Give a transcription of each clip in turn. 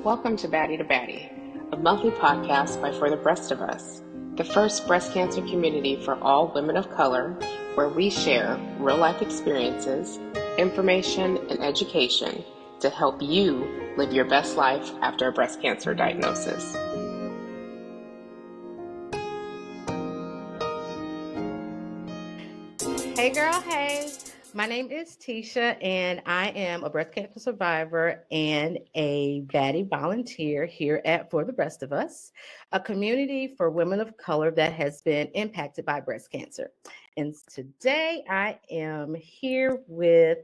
Welcome to Baddie to Baddie, a monthly podcast by For the Breast of Us, the first breast cancer community for all women of color, where we share real-life experiences, information, and education to help you live your best life after a breast cancer diagnosis. Hey girl, hey. My name is Tesha, and I am a breast cancer survivor and a baddie volunteer here at For the Breast of Us, a community for women of color that has been impacted by breast cancer. And today I am here with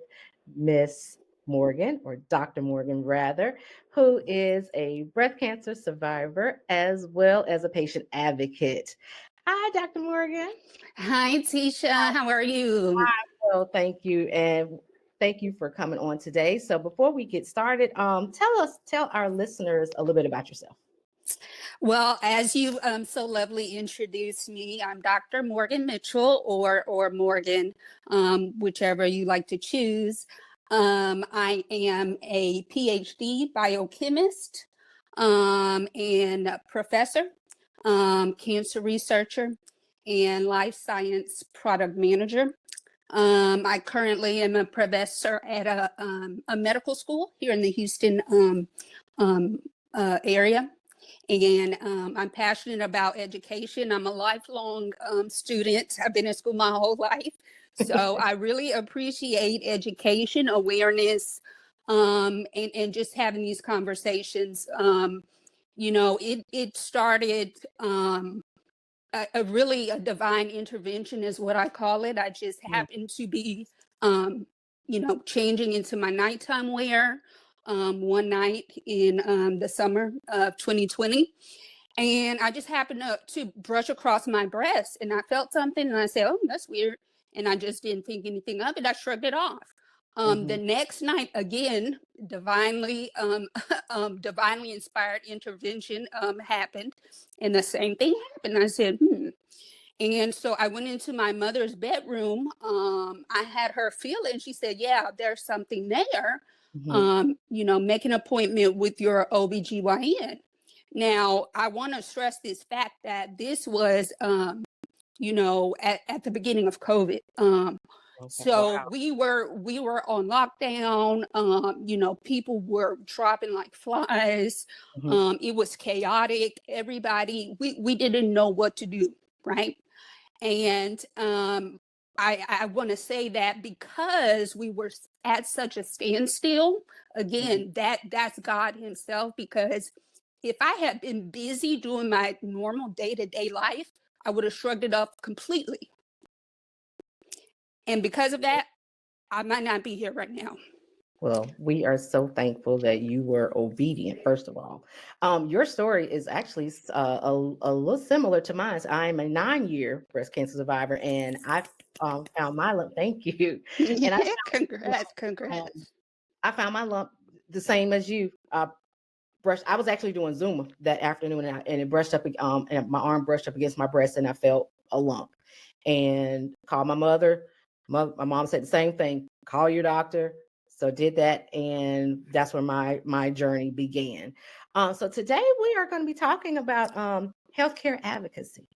Miss Morgan, or Dr. Morgan rather, who is a breast cancer survivor as well as a patient advocate. Hi, Dr. Morgan. Hi, Tesha. How are you? Well, thank you, and thank you for coming on today. So, before we get started, tell our listeners a little bit about yourself. Well, as you so lovely introduced me, I'm Dr. Morgan Mitchell, or Morgan, whichever you like to choose. I am a PhD biochemist and professor, cancer researcher, and life science product manager. I currently am a professor at a medical school here in the Houston area. And I'm passionate about education. I'm a lifelong student. I've been in school my whole life. So I really appreciate education, awareness, and just having these conversations. It started a divine intervention is what I call it. I just happened to be, changing into my nighttime wear one night in the summer of 2020. And I just happened to brush across my breast and I felt something and I said, oh, that's weird. And I just didn't think anything of it. I shrugged it off. The next night, again, divinely inspired intervention happened, and the same thing happened. I said, And so I went into my mother's bedroom. I had her feel it, and she said, yeah, there's something there. Make an appointment with your OBGYN. Now, I want to stress this fact that this was, at the beginning of COVID. So wow. we were on lockdown. People were dropping like flies. It was chaotic. Everybody, we didn't know what to do, right? And I want to say that because we were at such a standstill, again, that's God himself, because if I had been busy doing my normal day-to-day life, I would have shrugged it off completely. And because of that, I might not be here right now. Well, we are so thankful that you were obedient, first of all. Your story is actually a little similar to mine. I'm a 9-year breast cancer survivor, and I found my lump. Thank you. And Congrats. I found my lump the same as you. I was actually doing Zoom that afternoon, and it brushed up, and my arm brushed up against my breast, and I felt a lump. And called my mother. My mom said the same thing. Call your doctor. So did that, and that's where my journey began. So today we are going to be talking about healthcare advocacy.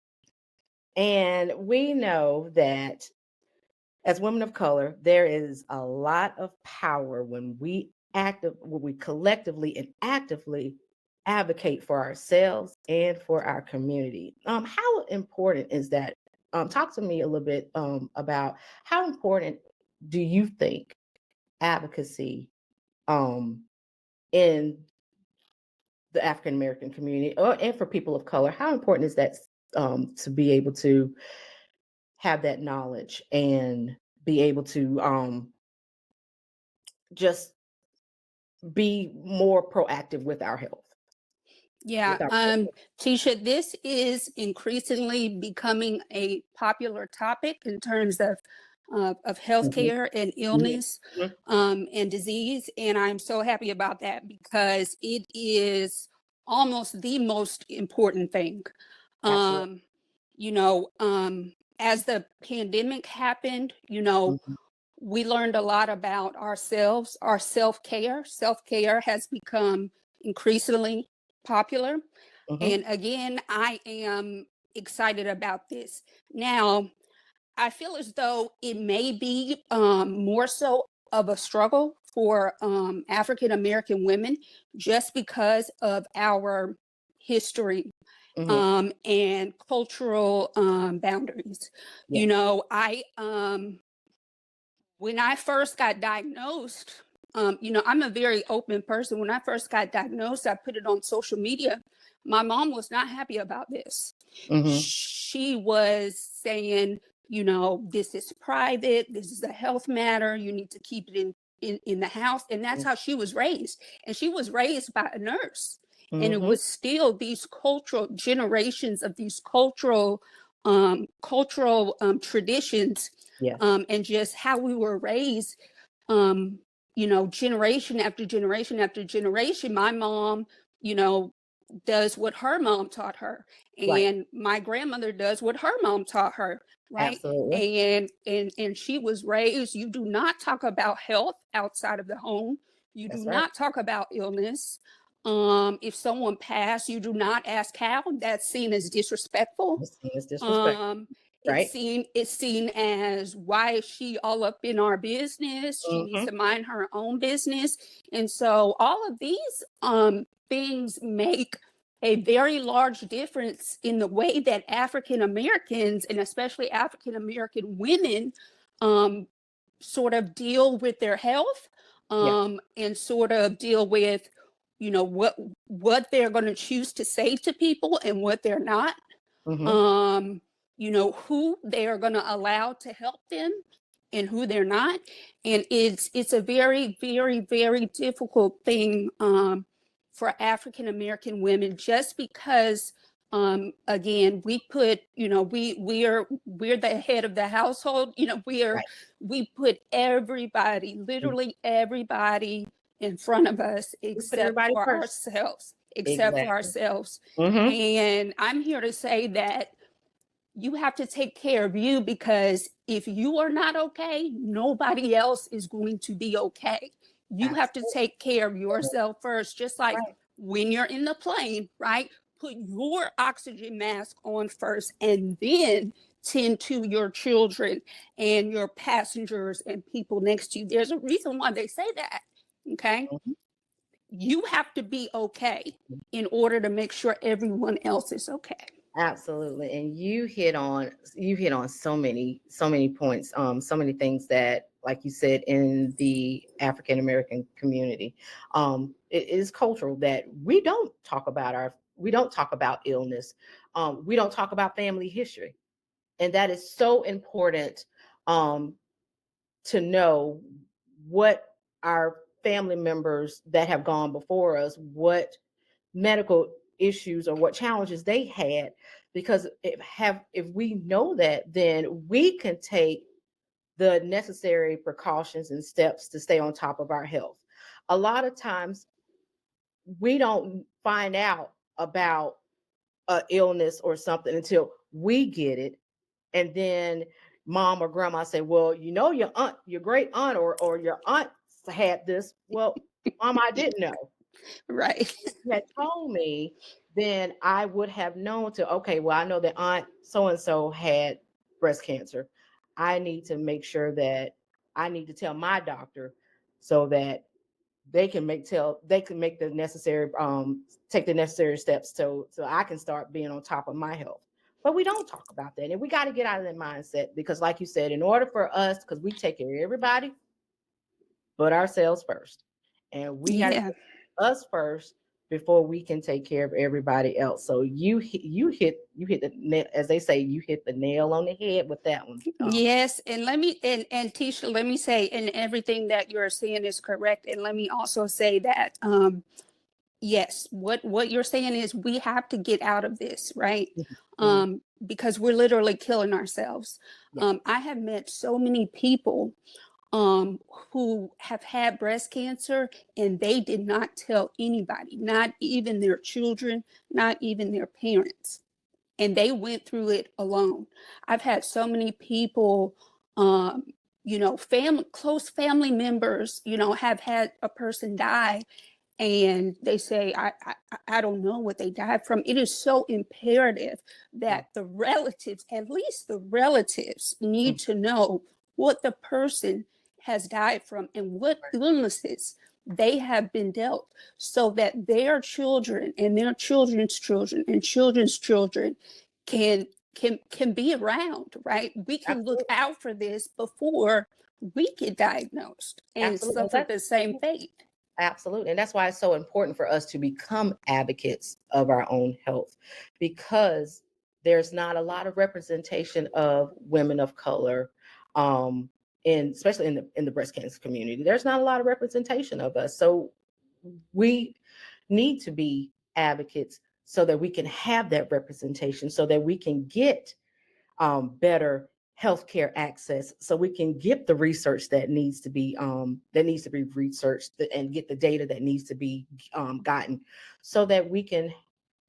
And we know that as women of color, there is a lot of power when we collectively and actively advocate for ourselves and for our community. How important is that? Talk to me a little bit about how important do you think advocacy in the African American community and for people of color? How important is that to be able to have that knowledge and be able to just be more proactive with our health? Yeah, Tesha, this is increasingly becoming a popular topic in terms of healthcare and illness and disease. And I'm so happy about that because it is almost the most important thing. As the pandemic happened, we learned a lot about ourselves, our self-care. Self-care has become increasingly popular. Mm-hmm. And again, I am excited about this. Now, I feel as though it may be more so of a struggle for African American women just because of our history Mm-hmm. and cultural boundaries. You Yes. know, when I first got diagnosed, I'm a very open person. When I first got diagnosed, I put it on social media. My mom was not happy about this. Mm-hmm. She was saying, this is private. This is a health matter. You need to keep it in the house. And that's how she was raised. And she was raised by a nurse. And it Mm-hmm. was still these cultural generations of these cultural traditions, Yes. and just how we were raised, generation after generation after generation. My mom, does what her mom taught her, Right. and my grandmother does what her mom taught her, right? Absolutely. And she was raised, you do not talk about health outside of the home. You do That's right. not talk about illness. If someone passed, you do not ask how. That's seen as disrespectful. It's disrespect. Right. It's seen as, why is she all up in our business? She needs Mm-hmm. to mind her own business. And so all of these things make a very large difference in the way that African Americans, and especially African American women, sort of deal with their health, Yeah. and sort of deal with, what they're going to choose to say to people and what they're not. Mm-hmm. um who they are going to allow to help them and who they're not. And it's a very, very, very difficult thing for African American women, just because again, we put, we're the head of the household. Right. We put everybody, literally everybody, in front of us We put everybody first. except for Exactly. ourselves. Mm-hmm. And I'm here to say that you have to take care of you, because if you are not okay, nobody else is going to be okay. You have to Absolutely. take care of yourself first, just like Right. when you're in the plane, right? Put your oxygen mask on first, and then tend to your children and your passengers and people next to you. There's a reason why they say that, okay? Mm-hmm. You have to be okay in order to make sure everyone else is okay. Absolutely. And you hit on so many points, so many things that, like you said, in the African American community, it is cultural that we don't talk about illness. We don't talk about family history. And that is so important, um, to know what our family members that have gone before us, what medical issues or what challenges they had, because if we know that, then we can take the necessary precautions and steps to stay on top of our health. A lot of times we don't find out about a illness or something until we get it, and then mom or grandma say, well, your great aunt or your aunt had this. Well, mom, I didn't know. Right. You had told me, then I would have known to, okay, well, I know that aunt so and so had breast cancer. I need to make sure that I need to tell my doctor so that they can make the necessary take the necessary steps so I can start being on top of my health. But we don't talk about that. And we got to get out of that mindset, because like you said, in order for us, because we take care of everybody but ourselves first. And we got to Yeah. take us first before we can take care of everybody else. So you hit the nail, as they say, you hit the nail on the head with that one. Yes. And and Tesha, let me say, and everything that you're saying is correct. And let me also say that, yes, what you're saying is we have to get out of this, right? Mhm. Because we're literally killing ourselves. Yeah. I have met so many people who have had breast cancer, and they did not tell anybody, not even their children, not even their parents. And they went through it alone. I've had so many people, close family members, have had a person die, and they say, I don't know what they died from. It is so imperative that the relatives, at least the relatives, need to know what the person has died from and what illnesses they have been dealt, so that their children and their children's children and children's children can be around, right? We can look out for this before we get diagnosed and suffer the same fate. Absolutely. And that's why it's so important for us to become advocates of our own health, because there's not a lot of representation of women of color, especially in the breast cancer community. There's not a lot of representation of us. So we need to be advocates so that we can have that representation, so that we can get better healthcare access, so we can get the research that needs to be researched and get the data that needs to be gotten, so that we can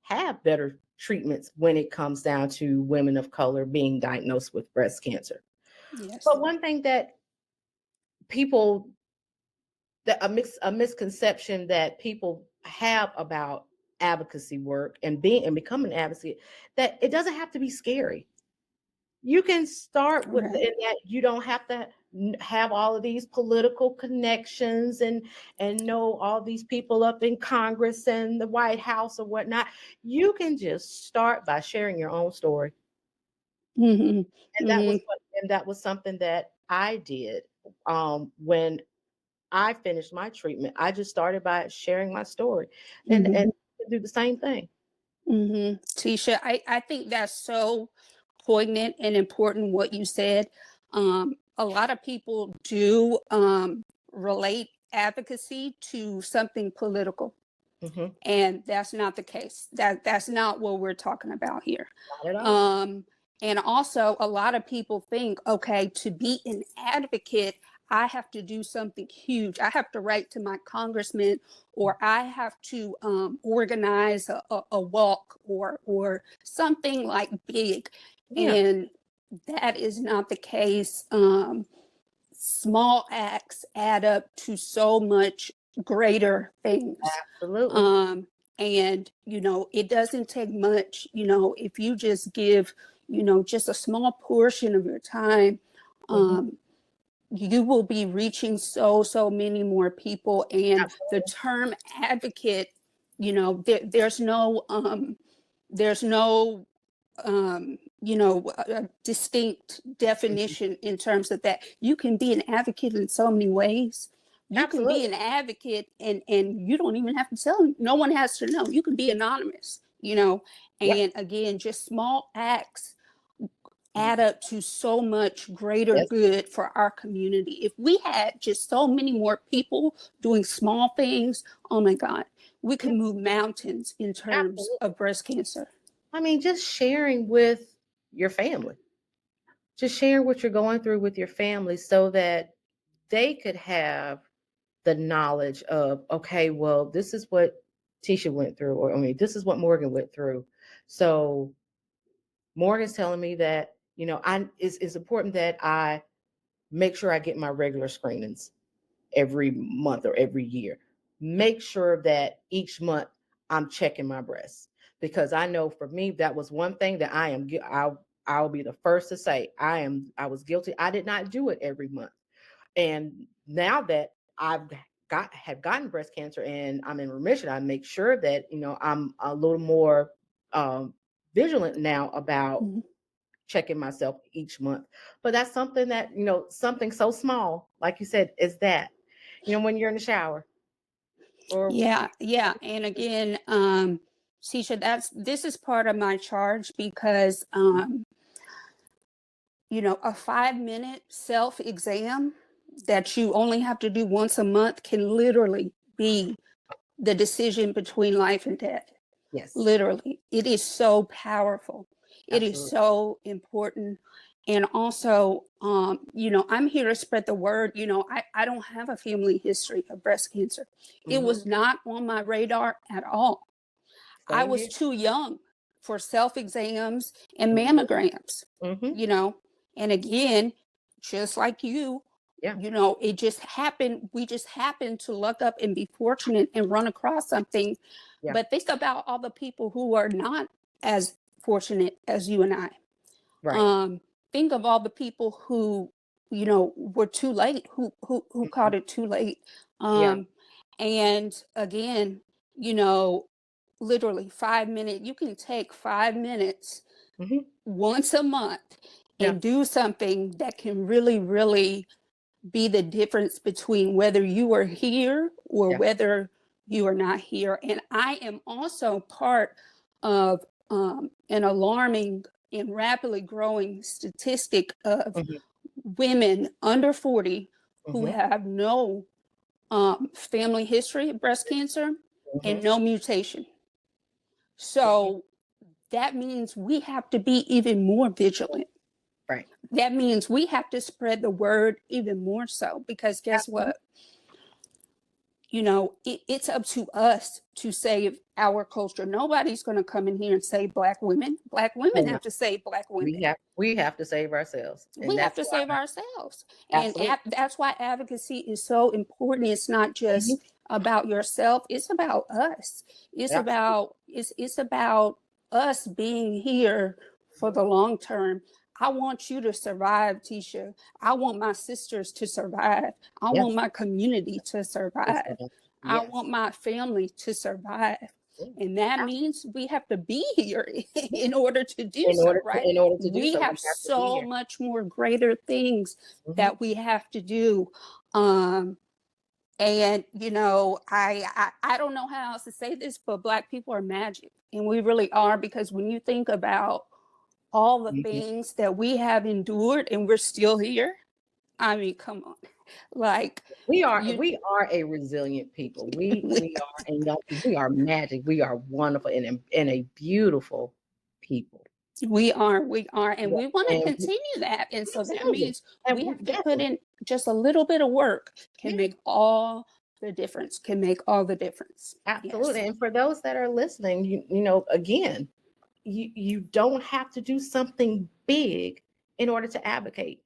have better treatments when it comes down to women of color being diagnosed with breast cancer. Yes. But one thing that a misconception that people have about advocacy work and becoming an advocate, that it doesn't have to be scary. You can start with that. You don't have to have all of these political connections and know all these people up in Congress and the White House or whatnot. You can just start by sharing your own story. Mm-hmm. And that was something that I did when I finished my treatment. I just started by sharing my story, and do the same thing. Tesha, I think that's so poignant and important what you said. A lot of people do relate advocacy to something political, and that's not the case. That's not what we're talking about here. Not at all. And also, a lot of people think, okay, to be an advocate, I have to do something huge. I have to write to my congressman, or I have to organize a walk or something like big. Yeah. And that is not the case. Small acts add up to so much greater things. Absolutely. And, it doesn't take much, if you just give, just a small portion of your time, you will be reaching so many more people. And the term advocate, there's no distinct definition in terms of that. You can be an advocate in so many ways. You can be an advocate and you don't even have to tell them. No one has to know. You can be anonymous, and again, just small acts add up to so much greater good for our community. If we had just so many more people doing small things, oh my God, we could move mountains in terms of breast cancer. I mean, just sharing with your family, just sharing what you're going through with your family, so that they could have the knowledge of, okay, well, this is what Tesha went through, or this is what Morgan went through. So Morgan's telling me that, it's important that I make sure I get my regular screenings every month or every year. Make sure that each month I'm checking my breasts, because I know for me, that was one thing that I'll be the first to say I was guilty. I did not do it every month. And now that have gotten breast cancer and I'm in remission, I make sure that, I'm a little more vigilant now about checking myself each month. But that's something that, something so small, like you said, is that, when you're in the shower. Yeah. And again, Tesha, this is part of my charge, because a 5-minute self-exam that you only have to do once a month can literally be the decision between life and death. Yes. Literally. It is so powerful. It is so important. And also, I'm here to spread the word. I don't have a family history of breast cancer. It was not on my radar at all. I was too young for self-exams and mammograms, and again, just like you, Yeah. You know, it just happened. We just happened to look up and be fortunate and run across something. Yeah. But think about all the people who are not as fortunate as you and I. Right. Think of all the people who, you know, were too late, who caught it too late. Yeah. And again, you know, literally 5 minutes, you can take 5 minutes Hmm. once a month Yeah. and do something that can really, really be the difference between whether you are here or Yeah. whether you are not here. And I am also part of an alarming and rapidly growing statistic of Hmm. women under 40 who Hmm. have no family history of breast cancer Hmm. and no mutation. Hmm. So that means we have to be even more vigilant. Right. That means we have to spread the word even more so, because guess Absolutely. what? You know, it's up to us to save our culture. Nobody's going to come in here and save Black women. Black Oh, women no. have to save Black women. We have to save ourselves, and We have that's to save why. ourselves. And Absolutely. that's why advocacy is so important. It's not Hmm. just about yourself, it's about us. Absolutely. It's about us being here for the long term. I want you to survive, Tesha. I want my sisters to survive. I Yes. want my community to Yes. survive. I Yes. want my family to survive. Yeah. And that means we have to be here in order to do so, right? In order to do We so, have we have to be so here. much more greater things Hmm. that we have to do. Um, and you know, I don't know how else to say this, but Black people are magic, and we really are, because when you think about all the Hmm. things that we have endured and we're still here, I mean, come on, like you, We are a resilient people. We are, and we are magic. We are wonderful and a beautiful people. we are, and Yeah. we want to And continue that. And so that absolutely. means And we have to yes, put in just a little bit of work, can yeah, make all the difference, can make all the difference. absolutely. Yes. And for those that are listening, you know, again, you don't have to do something big in order to advocate.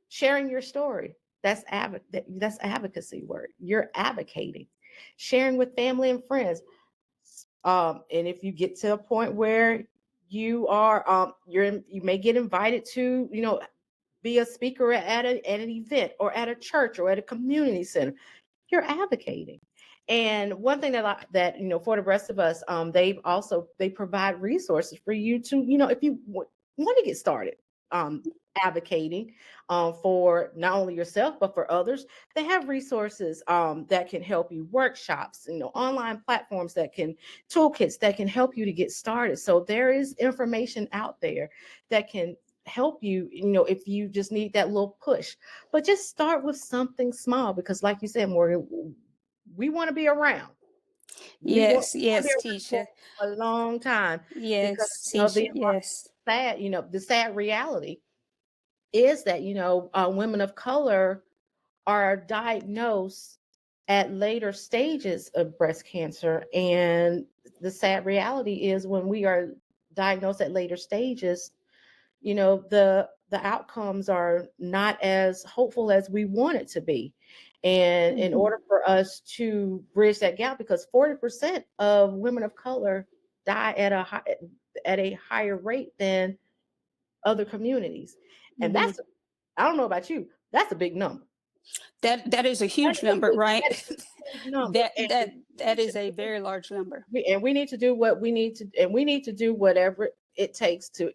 Sharing your story, that's advocacy work. You're advocating. Sharing with family and friends. And if you get to a point where you are you may get invited to, you know, be a speaker at an event or at a church or at a community center, you're advocating. And one thing that you know, for the rest of us, they provide resources for you to, you know, if you want to get started um advocating for not only yourself but for others. They have resources that can help you, workshops, you know, online platforms that can, toolkits that can help you to get started. So there is information out there that can help you, you know, if you just need that little push. But just start with something small, because like you said, Morgan, we want to be around. Yes, We want to be yes, around for Tesha. a long time, because Yes, you know Tesha. Yes. the sad reality is that, you know, women of color are diagnosed at later stages of breast cancer. And the sad reality is, when we are diagnosed at later stages, you know, the outcomes are not as hopeful as we want it to be. And in Mhm. order for us to bridge that gap, because 40% of women of color die at a higher rate than other communities. And Mhm. I don't know about you, that's a big number. That is a That huge is a number, right? that is a huge number. that And that we that need is to a very large number. and we need to do what we need to, and we need to do whatever it takes to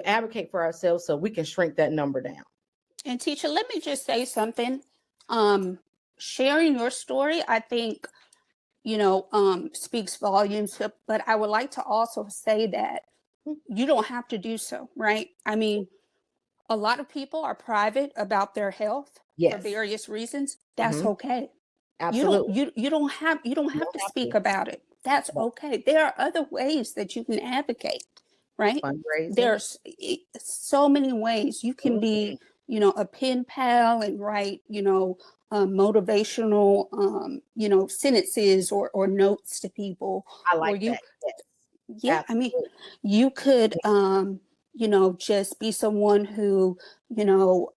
advocate for ourselves so we can shrink that number down. And teacher, let me just say something. Um, Sharing your story, I think, you know, speaks volumes. But I would like to also say that you don't have to do so, right? I mean, a lot of people are private about their health for Yes. various reasons. That's Hmm. okay. Absolutely. You don't You have don't to have speak to. about it. That's But okay. There are other ways that you can advocate, right? fundraising. There's so many ways you can Mhm. be, you know, a pen pal and write, you know, motivational, you know, sentences or notes to people, I or like you, that. Yes. yeah, I mean, Absolutely. you could, you know, just be someone who, you know,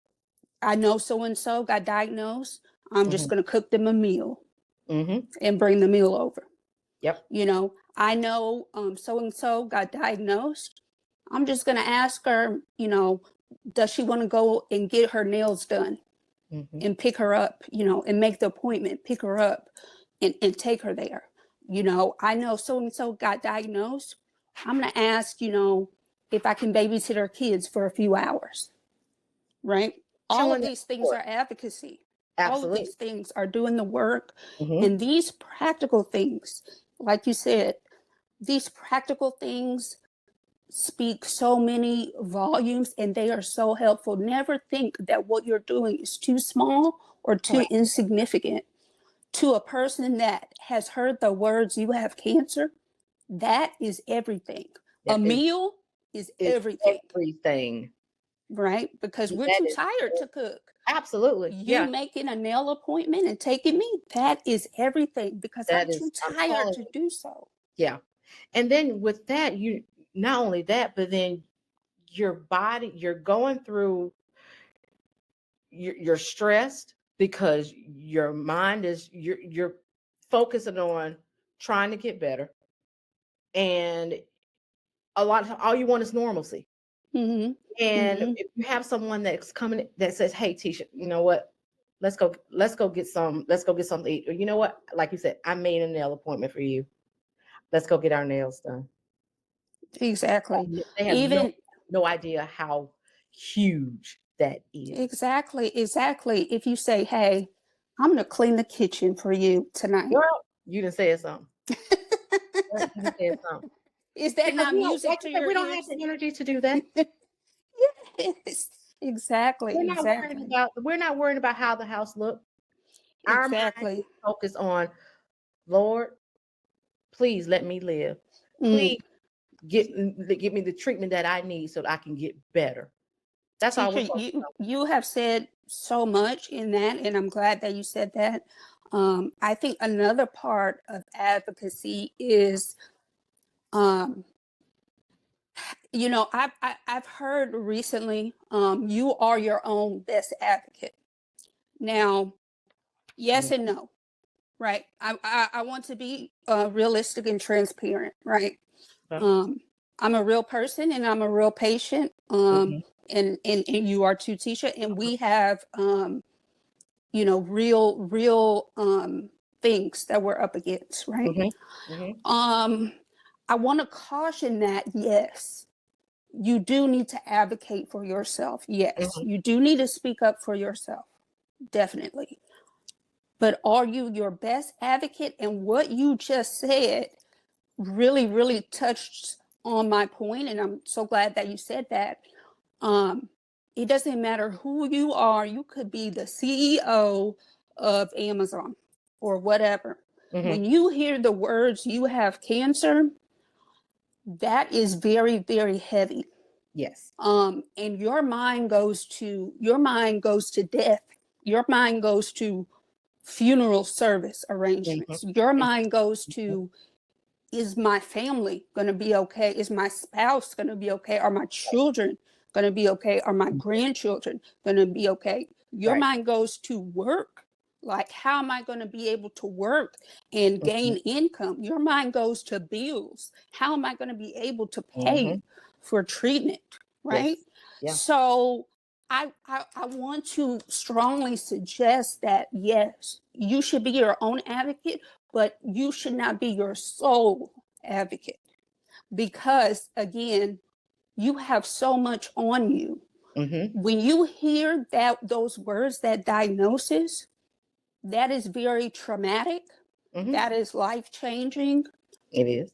I know so and so got diagnosed. I'm just Mhm. going to cook them a meal Mhm. and bring the meal over. Yep. You know, I know so and so got diagnosed. I'm just going to ask her, you know, does she want to go and get her nails done Mhm. and pick her up, you know, and make the appointment, pick her up and take her there. You know, I know so and so got diagnosed. I'm going to ask, you know, if I can babysit her kids for a few hours, right? All of Showing that these things support. are advocacy. All of Absolutely. these things are doing the work. Mhm. And these practical things, like you said, these practical things speak so many volumes and they are so helpful. Never think that what you're doing is too small or too Correct. insignificant. To a person that has heard the words, you have cancer, that is everything. A That meal is is everything, everything. right? Because we're That too is tired to cook. absolutely. You Yeah. making a nail appointment and taking me, that is everything because I'm That too is, I'm tired telling to you. do so. Yeah. And then with that, you not only that, but then your body, you're going through, you're stressed because your mind is, you're focusing on trying to get better. And all you want is normalcy. Mm-hmm. And Mm-hmm. if you have someone that's coming that says, "Hey, Tisha, you know what? Let's go get something to eat." Or you know what? Like you said, I made a nail appointment for you. Let's go get our nails done. Exactly. They have Even no idea how huge that is. exactly. If you say, "Hey, I'm gonna clean the kitchen for you tonight," Girl, you done said something. Girl, you done said something. is that Because not we don't, like music you to said, your we don't have ears? the energy to do that. Yes, exactly, exactly, We're not worrying about how the house looked. Our mind is exactly. focused on, Lord, please let me live. Mm. Please give me the treatment that I need so that I can get better. That's all we're Teacher, focused you have said so much in that, and I'm glad that you said that. I think another part of advocacy is, um, you know, I've heard recently, you are your own best advocate. Now, yes on. and no, right? I want to be realistic and transparent, right? Okay. Um, I'm a real person and I'm a real patient. Mhm. And you are too, Tisha. And we have, you know, real things that we're up against, right? Mhm. Mhm. Um, I want to caution that, yes, you do need to advocate for yourself. Yes, Mhm. you do need to speak up for yourself, definitely. But are you your best advocate? And what you just said really touched on my point, and I'm so glad that you said that. Um, it doesn't matter who you are. You could be the CEO of Amazon or whatever. Mhm. When you hear the words "you have cancer," that is very heavy. Yes. And your mind goes to death. Your mind goes to funeral service Mhm. arrangements. Your Mhm. mind goes to, is my family going to be okay? Is my spouse going to be okay? Are my children going to be okay? Are my Mhm. grandchildren going to be okay? Your Right. mind goes to work. Like, how am I going to be able to work and Mhm. gain income? Your mind goes to bills. How am I going to be able to pay Mhm. for treatment? Right. Yes. Yeah. So I want to strongly suggest that, yes, you should be your own advocate, but you should not be your sole advocate because, again, you have so much on you. Mhm. When you hear those words, that diagnosis, that is very traumatic, Mhm. that is life changing, It is.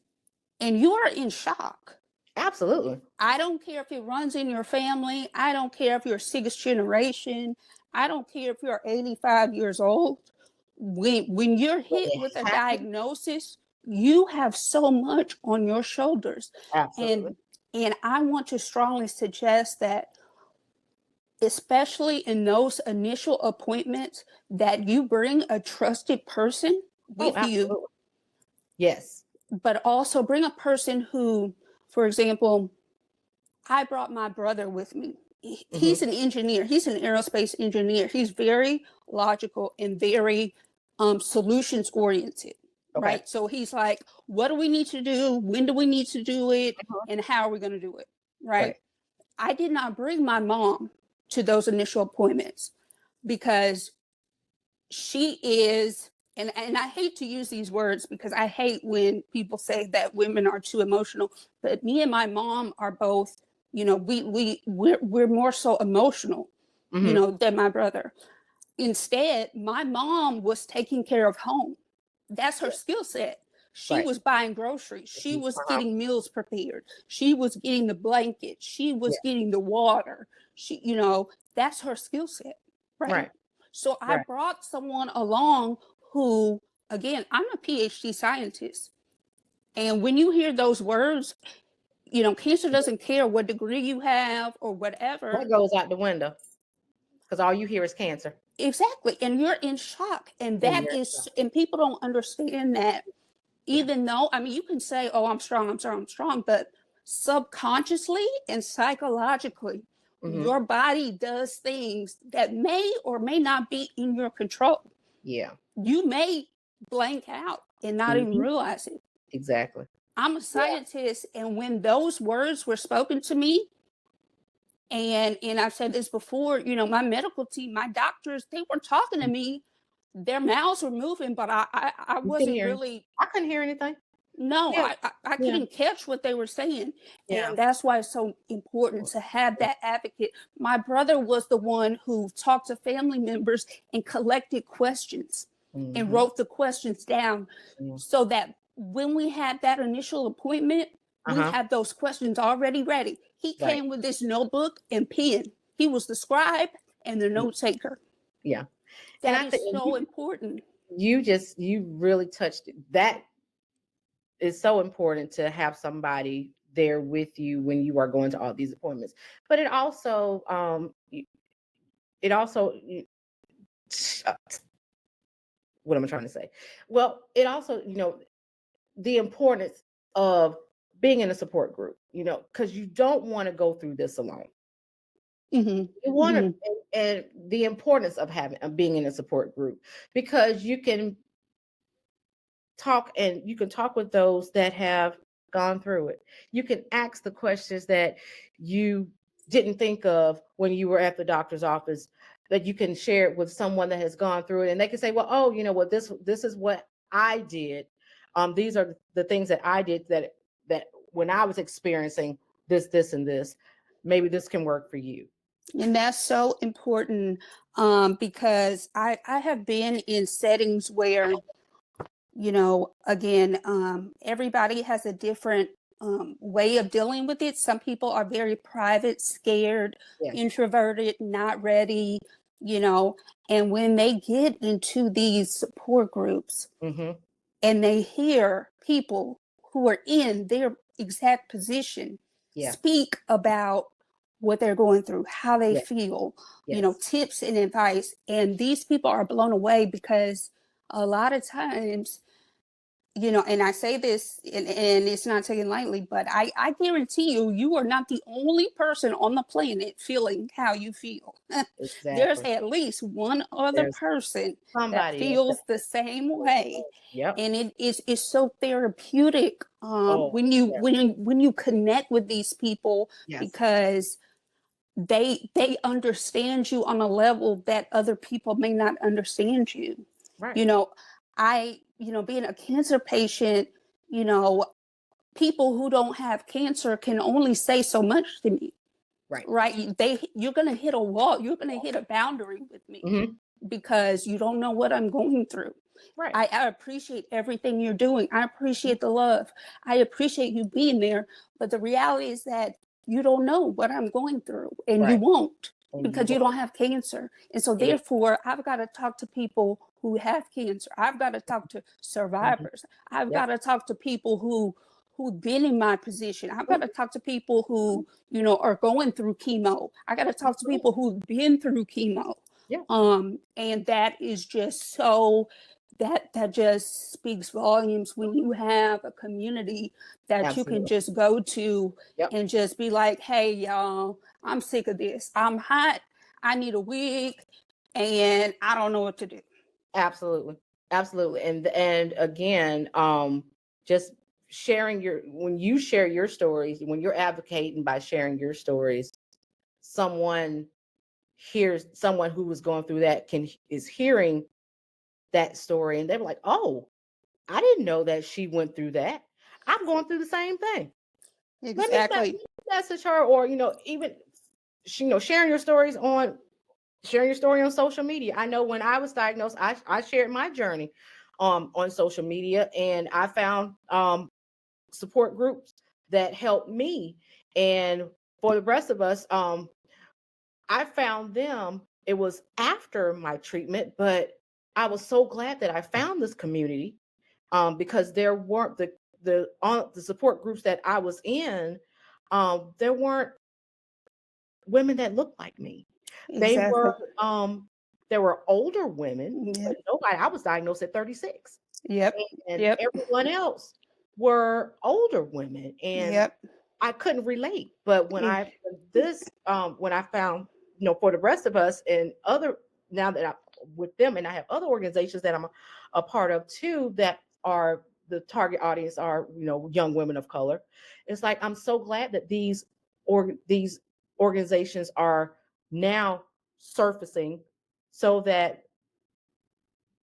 and you are in shock. Absolutely. I don't care if it runs in your family. I don't care if you're sixth generation. I don't care if you're 85 years old. When you're When hit it with a happens, diagnosis, you have so much on your shoulders. absolutely. And I want to strongly suggest that, especially in those initial appointments, that you bring a trusted person Oh, with you, absolutely. Yes. but also bring a person who, for example, I brought my brother with me he's an engineer. He's an aerospace engineer. He's very logical and very solutions oriented. Okay. Right. So he's like, what do we need to do? When do we need to do it? And how are we going to do it? Right. I did not bring my mom to those initial appointments because she is, and I hate to use these words because I hate when people say that women are too emotional, but me and my mom are both, you know, we're more so emotional, you know, than my brother. Instead, my mom was taking care of home. That's her skill set. She was buying groceries. She was getting meals prepared. She was getting the blankets. She was getting the water. She, you know, that's her skill set. Right. So I brought someone along who, again, I'm a PhD scientist. And when you hear those words, you know, cancer doesn't care what degree you have or whatever. That goes out the window because all you hear is cancer. Exactly. And you're in shock. And that is, and people don't understand that. Even though, I mean, you can say, oh, I'm strong, but subconsciously and psychologically, your body does things that may or may not be in your control. Yeah. You may blank out and not even realize it. Exactly. I'm a scientist, and when those words were spoken to me, and I've said this before, you know, my medical team, my doctors, they were talking to me. Their mouths were moving, but I wasn't really. I couldn't hear anything. No, I couldn't catch what they were saying. And that's why it's so important to have that advocate. My brother was the one who talked to family members and collected questions and wrote the questions down so that when we had that initial appointment, we had those questions already ready. He came with this notebook and pen. He was the scribe and the note taker. Yeah. That is so important. You really touched it. That is so important to have somebody there with you when you are going to all these appointments. But it also, what am I trying to say? Well, it also, you know, the importance of being in a support group, you know, because you don't want to go through this alone. You want to, and the importance of being in a support group, because you can talk with those that have gone through it. You can ask the questions that you didn't think of when you were at the doctor's office, that you can share it with someone that has gone through it, and they can say, well, oh, you know what, this is what I did. These are the things that I did that when I was experiencing this and this, maybe this can work for you. And that's so important because I have been in settings where, you know, again, everybody has a different way of dealing with it. Some people are very private, scared, introverted, not ready, you know, and when they get into these support groups and they hear people who are in their exact position speak about what they're going through, how they feel, you know, tips and advice. And these people are blown away because a lot of times, you know, and I say this and it's not taken lightly, but I guarantee you are not the only person on the planet feeling how you feel. Exactly. There's at least one other person that feels the same way. And it's so therapeutic when you connect with these people because they understand you on a level that other people may not understand you. You know, being a cancer patient, you know, people who don't have cancer can only say so much to me. Right. You're going to hit a wall. You're going to hit a boundary with me because you don't know what I'm going through. I appreciate everything you're doing. I appreciate the love. I appreciate you being there. But the reality is that you don't know what I'm going through, and you won't because you don't have cancer. And so therefore, I've got to talk to people who have cancer. I've got to talk to survivors. I've got to talk to people who've been in my position. I've got to talk to people who, you know, are going through chemo. I got to talk to people who've been through chemo. And that is just so that just speaks volumes when you have a community that you can Absolutely. just go to Yep. and just be like, hey, y'all, I'm sick of this. I'm hot. I need a wig and I don't know what to do. Absolutely. Absolutely. And again, just sharing when you share your stories, when you're advocating by sharing your stories, someone who was going through that is hearing that story, and they're like, oh, I didn't know that she went through that. I'm going through the same thing. Let me message her, or even sharing your stories on social media. I know when I was diagnosed, I shared my journey on social media, and I found support groups that helped me. And for the rest of us, I found them. It was after my treatment, but I was so glad that I found this community, because there weren't the support groups that I was in. There weren't women that looked like me. They Exactly. were there were older women, Yeah. but nobody. I was diagnosed at 36, Yep. and Yep. everyone else were older women, and Yep. I couldn't relate. But when I found, for the rest of us and other, now that I'm with them, and I have other organizations that I'm a part of too, that are the target audience are, young women of color. It's like, I'm so glad that these organizations are now surfacing, so that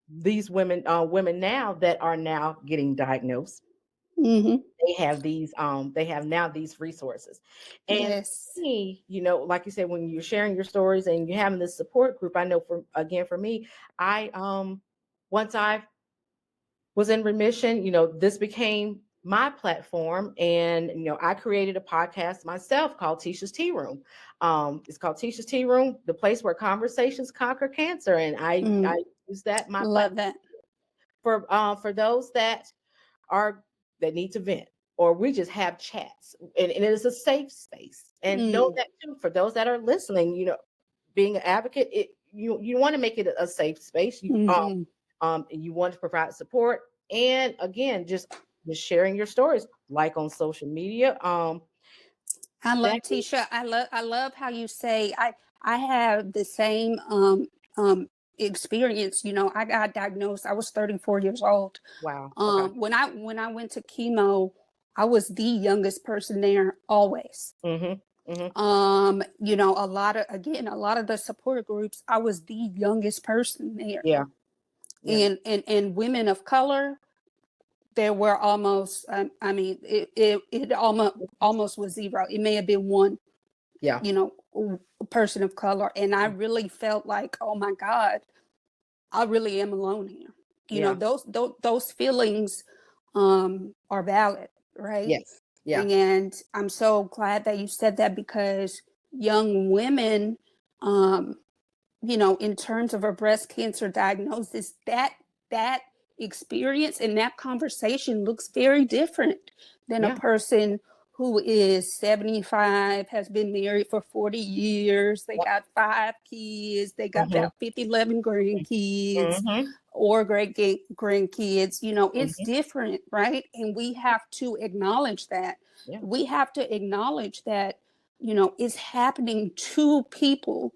these women now that are now getting diagnosed, Mm-hmm. they have now these resources. And Yes. for me, like you said, when you're sharing your stories and you're having this support group, I know for me, I once I was in remission, this became my platform. And, I created a podcast myself called Tesha's Tea Room. It's called Tesha's Tea Room, the place where conversations conquer cancer. And I use my Love platform that. for those that need to vent, or we just have chats, and it is a safe space. And know that too, for those that are listening, being an advocate, you want to make it a safe space. You want to provide support, and again, just sharing your stories, like on social media. I love Tesha. I love how you say I have the same experience. I got diagnosed. I was 34 years old. Wow. Okay. When I went to chemo, I was the youngest person there always. Mm-hmm. Mm-hmm. A lot of the support groups, I was the youngest person there. Yeah. Yeah. And women of color, there were almost, it almost was zero. It may have been one, Yeah. person of color. And I really felt like, oh my God, I really am alone here. Yeah. Those feelings are valid, right? Yes. Yeah. And I'm so glad that you said that, because young women, in terms of a breast cancer diagnosis, that experience and that conversation looks very different than a Yeah. person who is 75, has been married for 40 years, they got 5 kids, they got Mm-hmm. about 11 grandkids Mm-hmm. or great grandkids. It's Mm-hmm. different, right? And we have to acknowledge that. Yeah. We have to acknowledge that, it's happening to people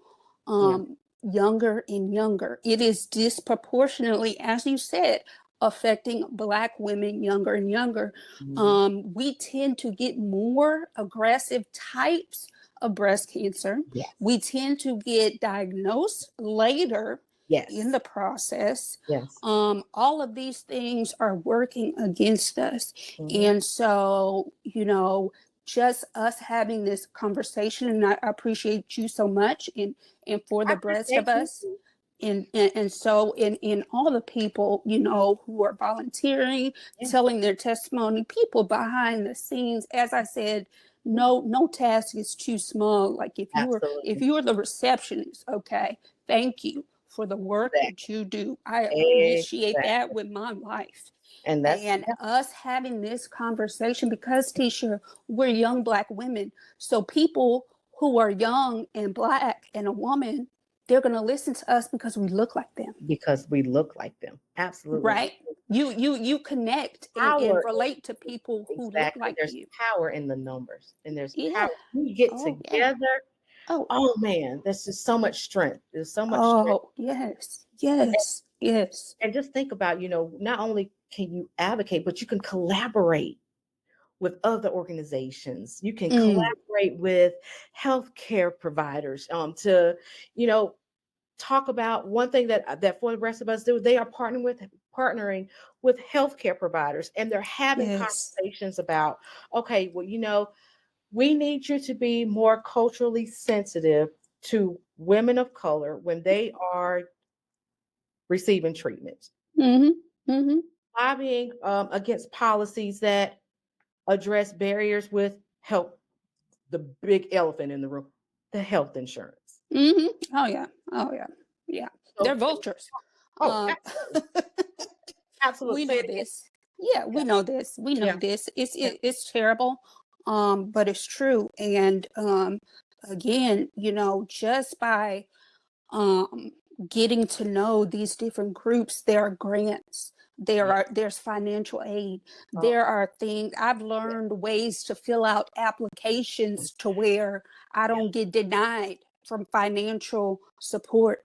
younger and younger. It is disproportionately, as you said, affecting Black women younger and younger. Mm-hmm. We tend to get more aggressive types of breast cancer. Yes. We tend to get diagnosed later in the process. Yes. All of these things are working against us. Mm-hmm. And so, just us having this conversation, and I appreciate you so much, and for I the rest appreciate of us, you. and so in all the people who are volunteering, Yeah. telling their testimony, people behind the scenes. As I said, no task is too small. Like if Absolutely. you're the receptionist, okay, thank you for the work that Exactly. you do. I appreciate Exactly. that with my life. And that's, And us having this conversation, because Tesha, we're young Black women, so people who are young and Black and a woman, they're going to listen to us because we look like them. Because we look like them. Absolutely. Right. You connect and relate to people who look like there's you. power in the numbers, and there's Yeah. power. We get Oh, together. Yeah. Oh man, there's just so much strength. There's so much strength. Oh, yes. And just think about, not only can you advocate, but you can collaborate with other organizations. You can collaborate with healthcare providers to, talk about one thing that For the Rest of Us do. They are partnering with healthcare providers, and they're having conversations about, okay, well, we need you to be more culturally sensitive to women of color when they are receiving treatment. Lobbying against policies that address barriers with health, the big elephant in the room, the health insurance. Oh yeah. So, they're vultures. Absolutely. We know this. Yeah, we know this. We know this. It's terrible, but it's true. And again, just by getting to know these different groups, there are grants. There's financial aid. There are things I've learned ways to fill out applications to where I don't get denied from financial support.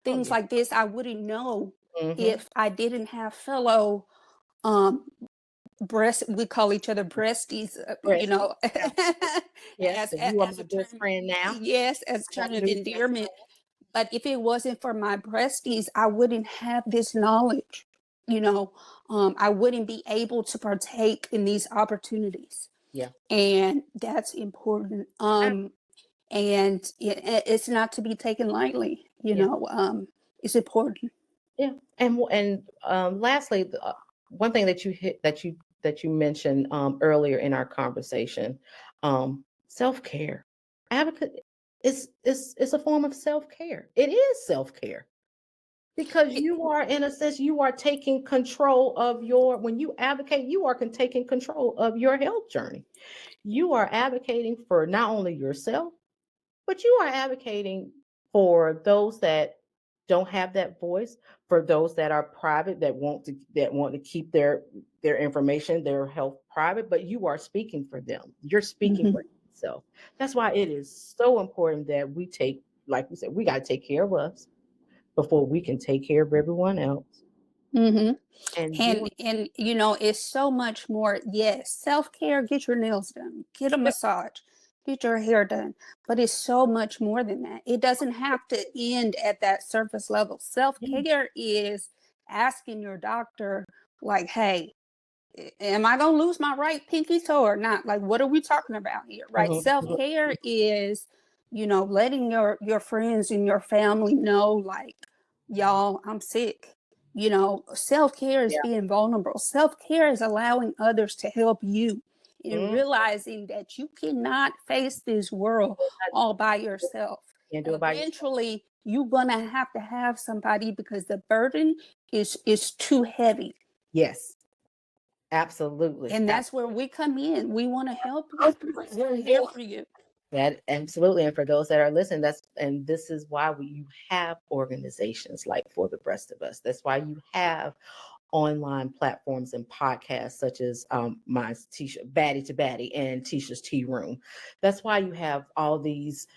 Things like this I wouldn't know if I didn't have fellow we call each other breasties, Yes, you are my best friend now. Yes, as a term of endearment. But if it wasn't for my breasties, I wouldn't have this knowledge. I wouldn't be able to partake in these opportunities. Yeah. And that's important. And it's not to be taken lightly, it's important. Yeah. And lastly, one thing that you mentioned earlier in our conversation, self-care. Advocate is a form of self-care. It is self-care. Because you are, in a sense, you are taking control of when you advocate, you are taking control of your health journey. You are advocating for not only yourself, but you are advocating for those that don't have that voice, for those that are private, that want to keep their information, their health private, but you are speaking for them. You're speaking for yourself. That's why it is so important that we take, like we said, we got to take care of us before we can take care of everyone else. And it's so much more. Yes, self-care, get your nails done, get a massage, get your hair done, but it's so much more than that. It doesn't have to end at that surface level. Self-care is asking your doctor, like, hey, am I gonna lose my right pinky toe or not? Like, what are we talking about here, right? Self-care is, letting your friends and your family know, like, y'all, I'm sick. Self-care is being vulnerable. Self-care is allowing others to help you and realizing that you cannot face this world all by yourself. Eventually, you're gonna have to have somebody because the burden is too heavy. Yes, absolutely. And that's where we come in. We want to help you. We're here for you. That absolutely. And for those that are listening, this is why you have organizations like For the Rest of Us. That's why you have online platforms and podcasts such as my Tesha, Baddie to Baddie, and Tesha's Tea Room. That's why you have all these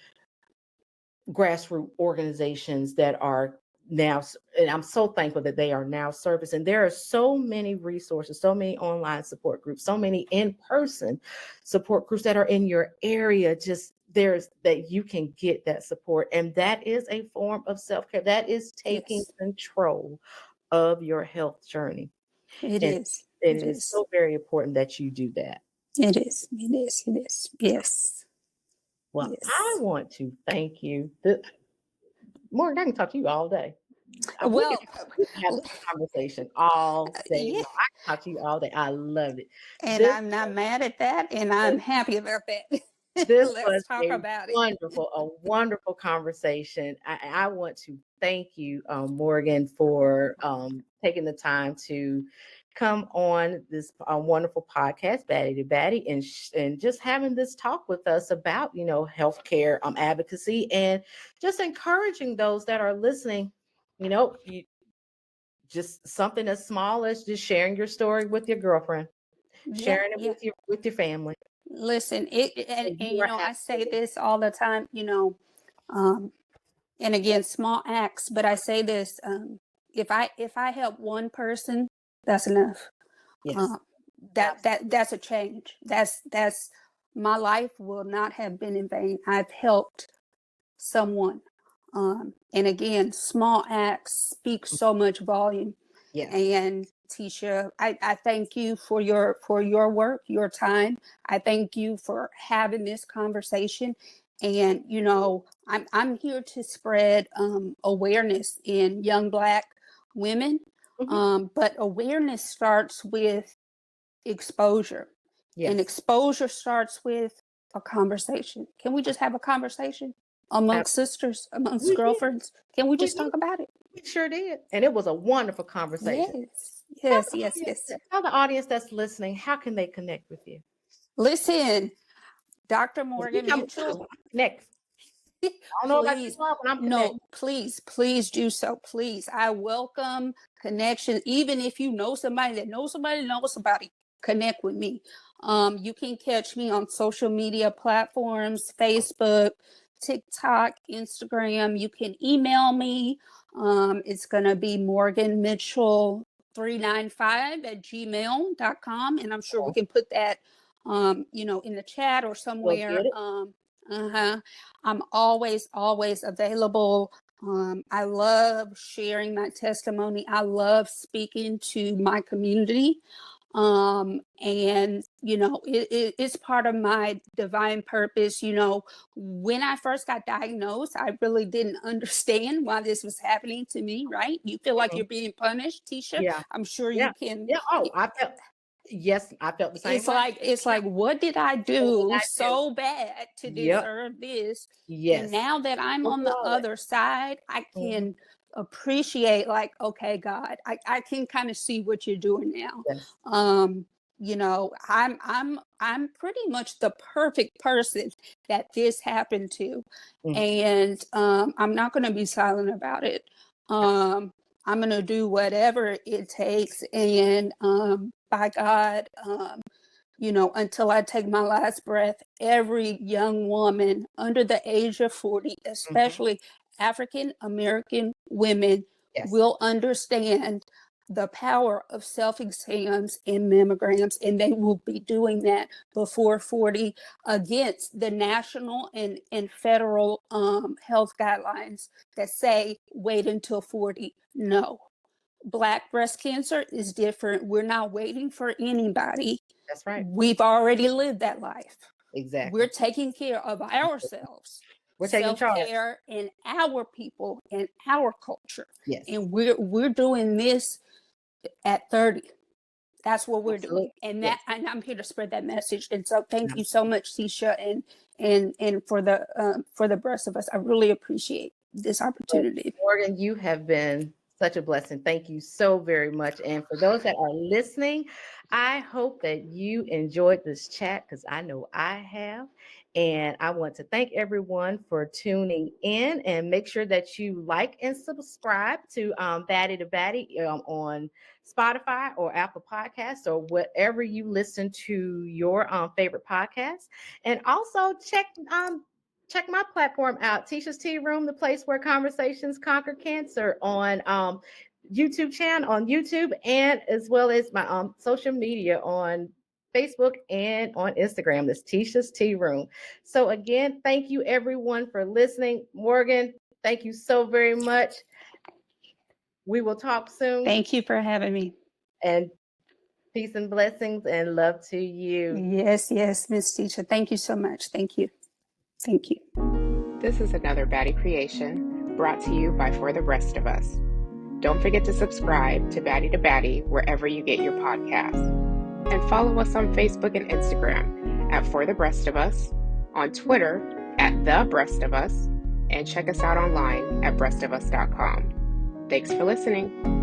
grassroots organizations that are now, and I'm so thankful that they are now service. And there are so many resources, so many online support groups, so many in-person support groups that are in your area. Just that you can get that support. And that is a form of self-care. That is taking control of your health journey. It is so very important that you do that. It is. Yes. Well, I want to thank you. Morgan, I can talk to you all day. Well, we can have this conversation all day. I can talk to you all day. I love it. And I'm not mad at that, and I'm happy about that. Let's talk about it. A wonderful conversation. I want to thank you, Morgan, for taking the time to come on this wonderful podcast, Baddie to Baddie, and just having this talk with us about, healthcare advocacy, and just encouraging those that are listening, just something as small as just sharing your story with your girlfriend, sharing it with your family. Listen, I say this all the time, and again, small acts, but I say this, if I help one person, that's enough. Yes. That's a change. That's my life will not have been in vain. I've helped someone. And again, small acts speak so much volume. Yes. And Tesha, I thank you for your work, your time. I thank you for having this conversation. And I'm here to spread awareness in young Black women. But awareness starts with exposure. Yes. And exposure starts with a conversation. Can we just have a conversation amongst sisters, amongst girlfriends? Can we just talk about it? We sure did. And it was a wonderful conversation. Yes. Tell the audience that's listening, how can they connect with you? Listen, Dr. Morgan Mitchell. Next. I don't know about you, but I'm connected. No, please do so. Please. I welcome connection. Even if you know somebody that knows somebody, connect with me. You can catch me on social media platforms, Facebook, TikTok, Instagram. You can email me. It's going to be morganmitchell395@gmail.com. And I'm sure we can put that, in the chat or somewhere. I'm always available. I love sharing my testimony. I love speaking to my community. And it's part of my divine purpose. When I first got diagnosed, I really didn't understand why this was happening to me. Right? You feel like you're being punished, Tesha? Yeah. I'm sure you can. Yeah. Oh, I felt the same. It's like, what did I do so bad to deserve this? Yes. And now that I'm on the other side, I can appreciate, like, okay, God, I can kind of see what you're doing now. Yes. I'm pretty much the perfect person that this happened to. And I'm not going to be silent about it. I'm going to do whatever it takes. And by God, until I take my last breath, every young woman under the age of 40, especially African American women, will understand the power of self-exams and mammograms, and they will be doing that before 40 against the national and federal health guidelines that say wait until 40. No. Black breast cancer is different. We're not waiting for anybody. That's right. We've already lived that life. Exactly. We're taking care of ourselves. We're taking charge. Self-care in our people and our culture. Yes. And we're doing this at 30. That's what we're doing. And and I'm here to spread that message. And so thank you so much, Tesha, and for the rest of us. I really appreciate this opportunity. Morgan, you have been such a blessing. Thank you so very much. And for those that are listening, I hope that you enjoyed this chat, because I know I have. And I want to thank everyone for tuning in, and make sure that you like and subscribe to Baddie to Baddie on Spotify or Apple Podcasts or whatever you listen to your favorite podcasts. And also check my platform out, Tesha's Tea Room, the place where conversations conquer cancer, on YouTube channel on YouTube, and as well as my social media on Facebook and on Instagram. That's Tesha's Tea Room. So again, thank you everyone for listening. Morgan, thank you so very much. We will talk soon. Thank you for having me. And peace and blessings and love to you. Yes, Miss Tesha. Thank you so much. Thank you. Thank you. This is another Baddie creation brought to you by For the Rest of Us. Don't forget to subscribe to Baddie to Baddie wherever you get your podcasts. And follow us on Facebook and Instagram at For the Breast of Us, on Twitter at The Breast of Us, and check us out online at breastofus.com. Thanks for listening.